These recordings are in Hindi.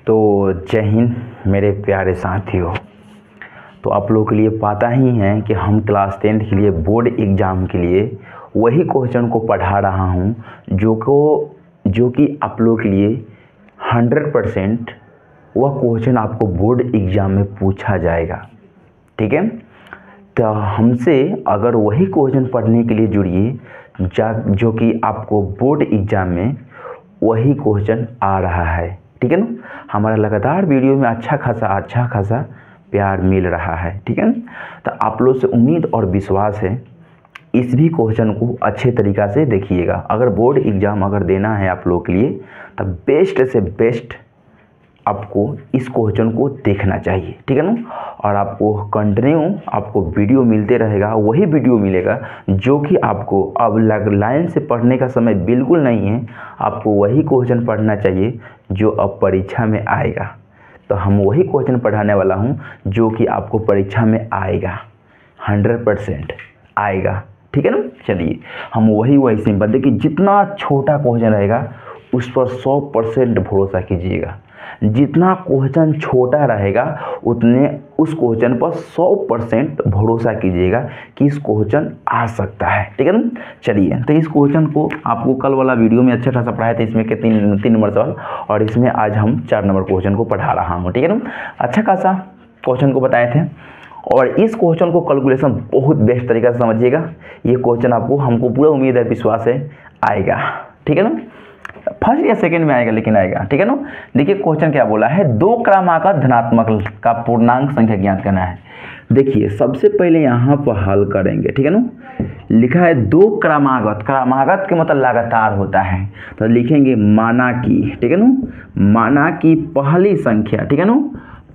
तो जय हिंद मेरे प्यारे साथियों। तो आप लोगों के लिए पता ही है कि हम क्लास 10th के लिए बोर्ड एग्ज़ाम के लिए वही क्वेश्चन को पढ़ा रहा हूँ जो कि आप लोगों के लिए 100% वह क्वेश्चन आपको बोर्ड एग्ज़ाम में पूछा जाएगा। ठीक है, तो हमसे अगर वही क्वेश्चन पढ़ने के लिए जुड़िए जो कि आपको बोर्ड एग्ज़ाम में वही क्वेश्चन आ रहा है। ठीक है ना, हमारा लगातार वीडियो में अच्छा खासा प्यार मिल रहा है। ठीक है ना, तो आप लोग से उम्मीद और विश्वास है इस भी क्वेश्चन को अच्छे तरीक़ा से देखिएगा। अगर बोर्ड एग्ज़ाम अगर देना है आप लोगों के लिए तो बेस्ट से बेस्ट आपको इस क्वेश्चन को देखना चाहिए। ठीक है ना, और आपको कंटिन्यू आपको वीडियो मिलते रहेगा, वही वीडियो मिलेगा जो कि आपको अब लाइन से पढ़ने का समय बिल्कुल नहीं है। आपको वही क्वेश्चन पढ़ना चाहिए जो अब परीक्षा में आएगा। तो हम वही क्वेश्चन पढ़ाने वाला हूं जो कि आपको परीक्षा में आएगा, 100% आएगा। ठीक है ना, चलिए हम वही सिंपल देखिए, जितना छोटा क्वेश्चन रहेगा उस पर 100% भरोसा कीजिएगा। जितना क्वेश्चन छोटा रहेगा उतने उस क्वेश्चन पर 100% भरोसा कीजिएगा कि इस क्वेश्चन आ सकता है। ठीक है ना, चलिए तो इस क्वेश्चन को आपको कल वाला वीडियो में अच्छा खासा पढ़ाया था, इसमें के तीन नंबर सवाल, और इसमें आज हम 4 नंबर क्वेश्चन को पढ़ा रहा हूँ। ठीक है ना, अच्छा खासा क्वेश्चन को बताए थे और इस क्वेश्चन को कैलकुलेशन बहुत बेस्ट तरीके से समझिएगा। ये क्वेश्चन आपको हमको पूरा उम्मीद है, विश्वास है आएगा। ठीक है ना, फर्स्ट या सेकंड में आएगा लेकिन आएगा। ठीक है ना, देखिए क्वेश्चन क्या बोला है, 2 क्रमागत धनात्मक का पूर्णांक संख्या ज्ञात करना है। देखिए सबसे पहले यहाँ पर हल करेंगे। ठीक है ना, लिखा है 2 क्रमागत, क्रमागत के मतलब लगातार होता है, तो लिखेंगे माना की। ठीक है ना, माना की पहली संख्या। ठीक है ना,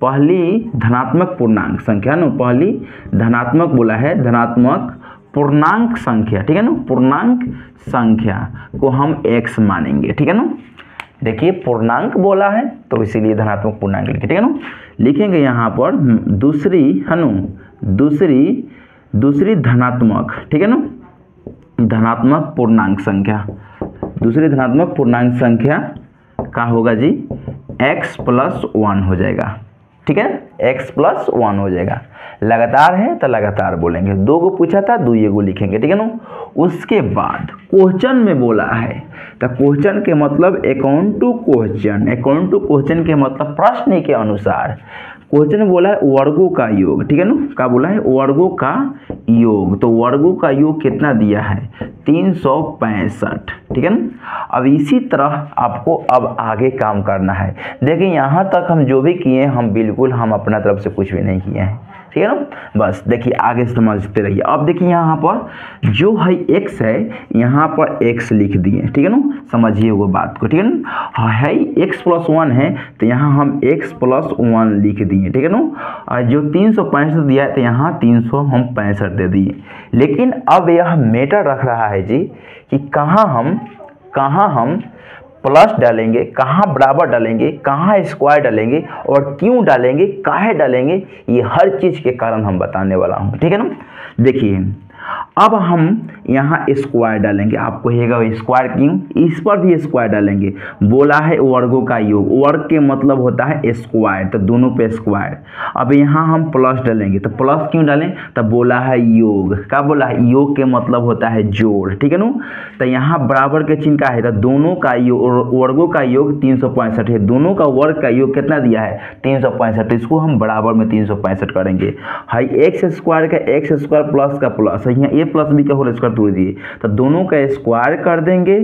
पहली धनात्मक पूर्णांक संख्या ना, पहली धनात्मक बोला है, धनात्मक पूर्णांक संख्या। ठीक है ना, पूर्णांक संख्या को हम x मानेंगे। ठीक है ना, देखिए पूर्णांक बोला है तो इसीलिए धनात्मक पूर्णांक लिखे। ठीक है ना, लिखेंगे यहाँ पर दूसरी है ना, दूसरी धनात्मक। ठीक है ना, धनात्मक पूर्णांक संख्या, दूसरी धनात्मक पूर्णांक संख्या का होगा जी x+1 हो जाएगा। ठीक है, x+1 हो जाएगा। लगातार है तो लगातार बोलेंगे, 2 को पूछा था 2 को लिखेंगे। ठीक है ना, उसके बाद क्वेश्चन में बोला है तो क्वेश्चन के मतलब according to question, according to question के मतलब प्रश्न के अनुसार क्वेश्चन बोला है वर्गों का योग। ठीक है ना, क्या बोला है, वर्गों का योग। तो वर्गों का योग कितना दिया है, 365। ठीक है ना, अब इसी तरह आपको अब आगे काम करना है। देखिए यहाँ तक हम जो भी किए हम अपना तरफ से कुछ भी नहीं किए हैं। ठीक है ना, बस देखिए आगे समझते रहिए। अब देखिए यहाँ पर जो है x है, यहाँ पर x लिख दिए। ठीक है ना, समझिए वो बात को। ठीक है ना, है x+1 है तो यहाँ हम x+1 लिख दिए। ठीक है ना, और जो 365 दिया है तो यहाँ 300 हम 65 दे दिए। लेकिन अब यह मैटर रख रहा है जी कि कहाँ हम प्लस डालेंगे, कहाँ बराबर डालेंगे, कहाँ स्क्वायर डालेंगे और क्यों डालेंगे, काहे डालेंगे, ये हर चीज़ के कारण हम बताने वाला हूँ। ठीक है ना, देखिए अब हम यहाँ स्क्वायर डालेंगे, आपको कहेगा स्क्वायर क्यों, इस पर भी स्क्वायर डालेंगे। बोला है वर्गों का योग, वर्ग के मतलब होता है स्क्वायर, तो दोनों पे स्क्वायर। अब यहाँ हम प्लस डालेंगे, तो प्लस क्यों डालें, तो बोला है योग। क्या बोला है, योग के मतलब होता है जोड़। ठीक है ना, तो यहाँ बराबर के चिन्ह का है, तो दोनों का योग, वर्गों का योग 365 है, दोनों का वर्ग का योग कितना दिया है 365, इसको हम बराबर में 365 करेंगे। हाई x² का x² प्लस का प्लस, यहाँ a प्लस b का होल स्क्वायर तोड़ दिए, तो दोनों का स्क्वायर कर देंगे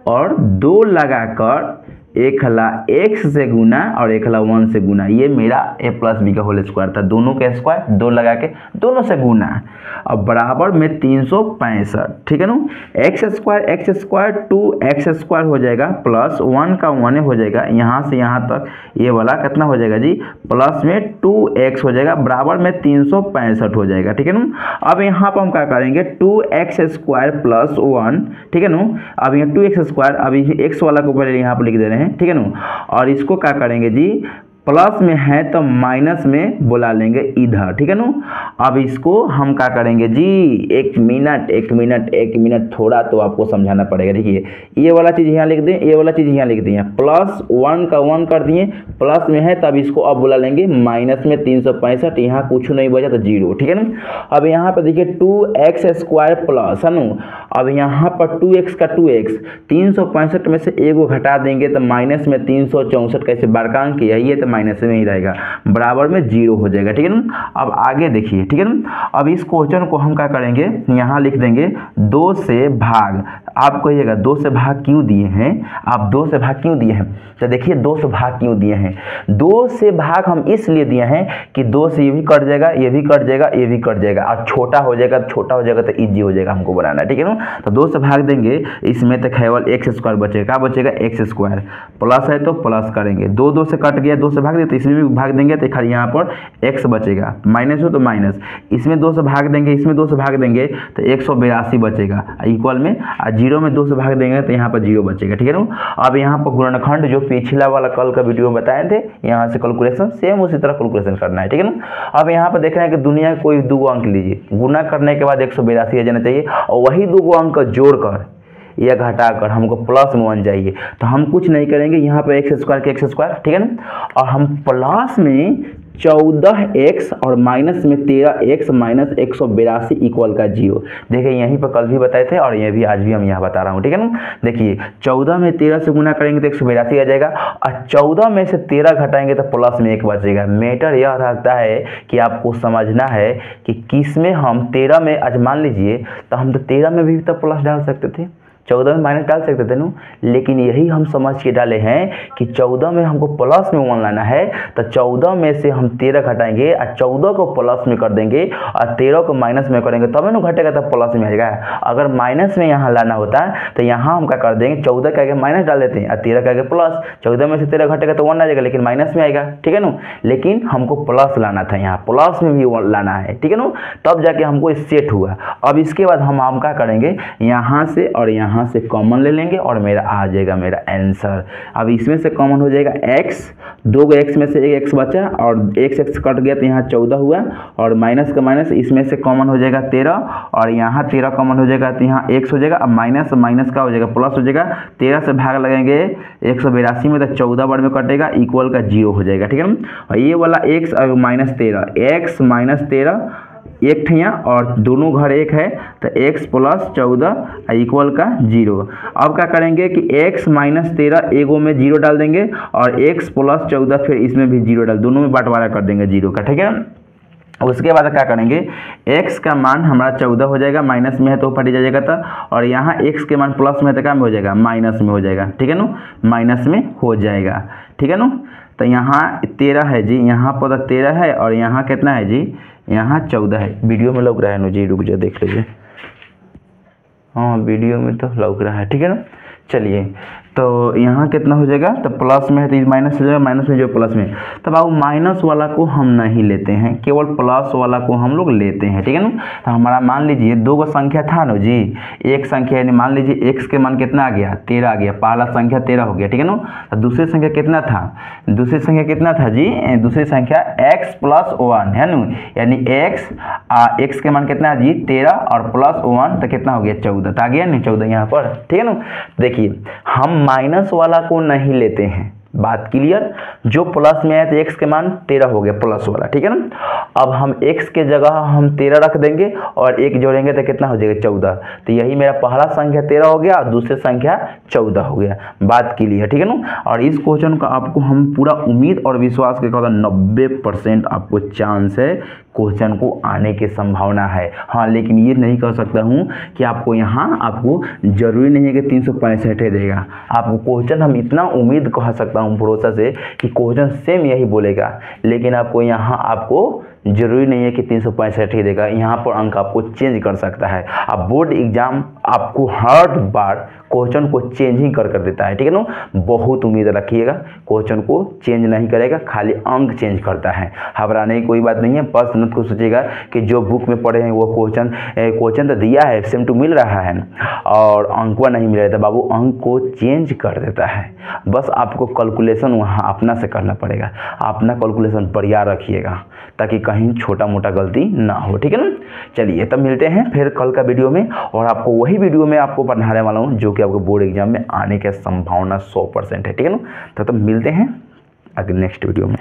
और 2 लगाकर एक हला x से गुना और एक हला 1 से गुना, ये मेरा a प्लस बी का होल स्क्वायर था। दोनों का स्क्वायर 2 लगा के दोनों से गुना, अब बराबर में 365। ठीक है ना, x² 2x² हो जाएगा प्लस 1 का 1 हो जाएगा, यहाँ से यहाँ तक ये वाला कितना हो जाएगा जी, प्लस में 2x हो जाएगा, बराबर में 365 हो जाएगा। ठीक है ना, अब यहाँ पर हम क्या करेंगे 2x² प्लस 1। ठीक है ना, अब यहाँ 2x², अब x वाला को पहले यहाँ पर लिख दे रहे हैं। ठीक है ना, और इसको क्या करेंगे जी प्लस में है तो माइनस में बुला लेंगे इधर, ठीक है ना। अब इसको हम क्या करेंगे जी, एक मिनट थोड़ा तो आपको समझाना पड़ेगा। देखिए ये वाला चीज़ यहाँ लिख दें, ये वाला चीज़ यहाँ लिख दिए, प्लस 1 का 1 कर दिए, प्लस में है तब इसको अब बुला लेंगे माइनस में 365, यहाँ कुछ नहीं बचा तो 0, ठीक है ना। अब यहाँ पर देखिए 2x² प्लस है ना, अब यहाँ पर 2x का 2x, 365 में से एगो घटा देंगे तो माइनस में 364, कैसे बड़कांक है ये तो माइनस में ही रहेगा, बराबर में 0 हो जाएगा, ठीक है ना। अब आगे देखिए, ठीक है ना। अब इस क्वेश्चन को हम क्या करेंगे, यहाँ लिख देंगे 2 से भाग। आप कहिएगा 2 से भाग क्यों दिए हैं, आप 2 से भाग क्यों दिए हैं, तो देखिए 2 से भाग क्यों दिए हैं। 2 से भाग हम इसलिए दिए हैं कि 2 से ये भी कट जाएगा, ये भी कट जाएगा, ये भी कट जाएगा, और छोटा हो जाएगा तो ईजी हो जाएगा हमको बनाना, ठीक है ना। तो 2 से भाग देंगे, इसमें तो केवल x² बचेगा, बचेगा x², प्लस है तो प्लस करेंगे, 2 से कट गया, 2 से भाग देते तो इसमें भी भाग देंगे तो खाली यहाँ पर x बचेगा, माइनस हो तो माइनस, इसमें 2 से भाग देंगे, इसमें 2 से भाग देंगे तो 182 बचेगा इक्वल में, 0 में 2 से भाग देंगे तो यहाँ पर 0 बचेगा, ठीक है ना। अब यहाँ पर गुणनखंड जो पिछला वाला कल का वीडियो में बताए थे, यहाँ से कैलकुलेशन सेम उसी तरह कैलकुलेशन करना है, ठीक है ना। अब यहाँ पर देख रहे हैं कि दुनिया कोई 2 अंक लीजिए, गुना करने के बाद 182 आ जाना चाहिए, और वही 2 अंक जोड़कर या घटाकर हमको प्लस में 1 चाहिए, तो हम कुछ नहीं करेंगे, यहाँ पे x² के x², ठीक है ना। और हम प्लस में 14x और माइनस में 13x माइनस 182 इक्वल का 0। देखिए यहीं पर कल भी बताए थे और ये भी आज भी हम यहाँ बता रहा हूँ, ठीक है ना। देखिए 14 में 13 से गुना करेंगे तो 182 आ जाएगा, और 14 में से 13 घटाएंगे तो प्लस में 1 बचेगा। मैटर यह रहता है कि आपको समझना है कि किस में हम 13 में, आज मान लीजिए तो हम तो 13 में भी तो प्लस डाल सकते थे, 14 में माइनस डाल सकते थे ना, लेकिन यही हम समझ के डाले हैं कि 14 में हमको प्लस में 1 लाना है, तो 14 में से हम 13 घटाएंगे और 14 को प्लस में कर देंगे और 13 को माइनस में करेंगे, तब ना घटेगा, तब प्लस में आएगा। अगर माइनस में यहाँ लाना होता तो यहाँ हम क्या कर देंगे, 14 का आगे माइनस डाल देते हैं और 13 का आगे प्लस, 14 में से 13 घटेगा तो 1 आ जाएगा, लेकिन माइनस में आएगा, ठीक है ना। लेकिन हमको प्लस लाना था, यहाँ प्लस में भी 1 लाना है, ठीक है ना, तब जाके हमको सेट हुआ। अब इसके बाद हम क्या करेंगे, यहाँ से और यहाँ से कॉमन ले लेंगे और मेरा आ जाएगा मेरा आंसर। अब इसमें से कॉमन हो जाएगा x, 2 x में से एक x बचा और x कट गया तो यहाँ 14 हुआ, और माइनस का माइनस, इसमें से कॉमन हो जाएगा 13 और यहाँ 13 कॉमन हो जाएगा तो यहाँ x हो जाएगा। अब माइनस माइनस का हो जाएगा प्लस हो जाएगा, 13 से भाग लगेंगे 182 में तो 14 बार में कटेगा, इक्वल का 0 हो जाएगा, ठीक है ना। और ये वाला x और माइनस 13, x माइनस 13 एक ठिया और दोनों घर 1 है तो x प्लस 14 इक्वल का 0। अब क्या करेंगे कि x माइनस 13 एगो में 0 डाल देंगे और x प्लस 14 फिर इसमें भी 0 डाल, दोनों में बंटवारा कर देंगे 0 का, ठीक है। उसके बाद क्या करेंगे, x का मान हमारा 14 हो जाएगा, माइनस में है तो फट जाएगा था, और यहाँ x के मान प्लस में है तो क्या में हो जाएगा, माइनस में हो जाएगा, ठीक है ना, माइनस में हो जाएगा, ठीक है ना। तो यहाँ 13 है जी, यहाँ पर 13 है और यहाँ कितना है जी, यहाँ 14 है। वीडियो में लग रहा है ना जी, रुक जा देख लीजिए, हाँ वीडियो में तो लग रहा है, ठीक है ना। चलिए तो यहाँ कितना हो जाएगा, तो प्लस में है तो माइनस हो जाएगा, माइनस में जो प्लस में, तब अब माइनस वाला को हम नहीं लेते हैं, केवल प्लस वाला को हम लोग लेते हैं, ठीक है ना। तो हमारा मान लीजिए 2 संख्या था ना जी, एक संख्या यानी मान लीजिए x के मान कितना आ गया, 13 आ गया, पहला संख्या 13 हो गया, ठीक है ना। तो दूसरी संख्या कितना था, दूसरी संख्या कितना था जी, दूसरी संख्या x प्लस 1 है ना, यानी x के मान कितना है जी 13 और प्लस 1 तो कितना हो गया 14, तो आ गया नहीं 14 यहाँ पर, ठीक है ना। देखिए हम माइनस वाला को नहीं लेते हैं, बात क्लियर, जो प्लस में है तो x के मान 13 हो गया प्लस वाला, ठीक है ना। अब हम x के जगह हम 13 रख देंगे और 1 जोड़ेंगे तो कितना हो जाएगा 14, तो यही मेरा पहला संख्या 13 हो गया और दूसरी संख्या 14 हो गया, बात क्लियर, ठीक है ना। और इस क्वेश्चन का आपको हम पूरा उम्मीद और विश्वास के कहता 90% आपको चांस है क्वेश्चन को आने की संभावना है, हाँ, लेकिन ये नहीं कर सकता हूँ कि आपको यहाँ आपको जरूरी नहीं है कि 365 देगा, आपको क्वेश्चन हम इतना उम्मीद कह सकता हूँ भरोसा से कि क्वेश्चन सेम यही बोलेगा, लेकिन आपको यहाँ आपको जरूरी नहीं है कि 365 ही देगा, यहाँ पर अंक आपको चेंज कर सकता है। अब बोर्ड एग्जाम आपको हर बार क्वेश्चन को चेंज ही कर देता है, ठीक है ना। बहुत उम्मीद रखिएगा, क्वेश्चन को चेंज नहीं करेगा, खाली अंक चेंज करता है। घबराने की कोई बात नहीं है। बस मत को सोचिएगा कि जो बुक में पढ़े हैं वो क्वेश्चन तो दिया है, सेम टू मिल रहा है और अंकवा नहीं मिल रहा था, बाबू अंक को चेंज कर देता है। बस आपको कैलकुलेशन वहाँ अपना से करना पड़ेगा, अपना कैलकुलेशन बढ़िया रखिएगा ताकि कहीं छोटा मोटा गलती ना हो, ठीक है ना। चलिए तब मिलते हैं फिर कल का वीडियो में, और आपको वही वीडियो में आपको पढ़ाने वाला हूँ जो कि आपको बोर्ड एग्जाम में आने की संभावना 100% है, ठीक है ना। तो तब मिलते हैं अगले नेक्स्ट वीडियो में।